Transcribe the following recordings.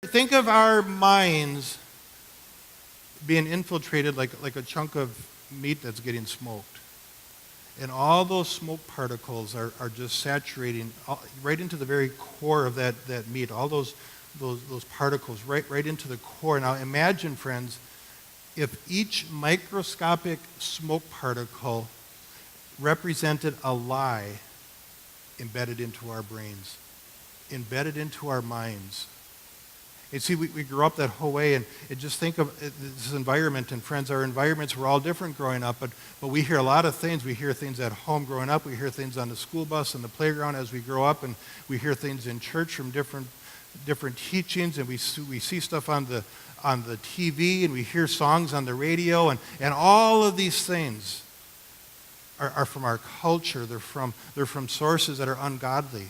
Think of our minds being infiltrated like a chunk of meat that's getting smoked. And all those smoke particles are just saturating right into the very core of that meat, all those particles right into the core. Now imagine, friends, if each microscopic smoke particle represented a lie embedded into our brains, embedded into our minds. And see, we grew up that whole way, and just think of this environment, and friends, our environments were all different growing up, but we hear a lot of things. We hear things at home growing up. We hear things on the school bus and the playground as we grow up, and we hear things in church from different teachings, and we see stuff on the TV, and we hear songs on the radio, and all of these things are from our culture. They're from sources that are ungodly.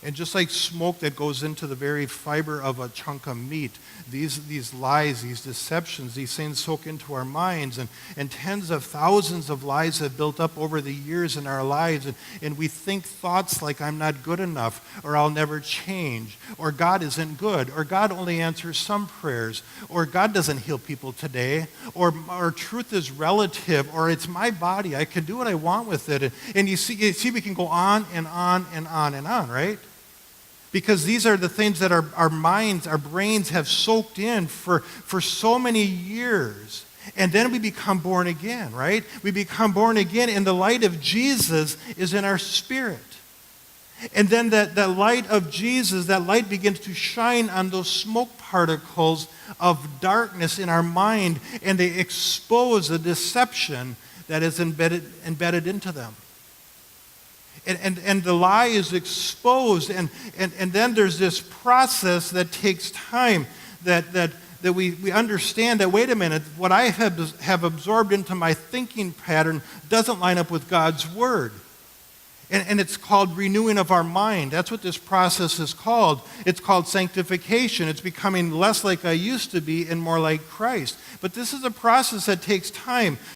And just like smoke that goes into the very fiber of a chunk of meat, these lies, these deceptions, these things soak into our minds, and tens of thousands of lies have built up over the years in our lives, and we think thoughts like I'm not good enough, or I'll never change, or God isn't good, or God only answers some prayers, or God doesn't heal people today, or truth is relative, or it's my body, I can do what I want with it. And you see we can go on and on and on and on, right? Because these are the things that our minds, our brains have soaked in for so many years. And then we become born again, right? We become born again, and the light of Jesus is in our spirit. And then that light of Jesus, that light begins to shine on those smoke particles of darkness in our mind, and they expose the deception that is embedded into them. And the lie is exposed, and then there's this process that takes time that we understand that, wait a minute, what I have absorbed into my thinking pattern doesn't line up with God's Word. And it's called renewing of our mind. That's what this process is called. It's called sanctification. It's becoming less like I used to be and more like Christ. But this is a process that takes time.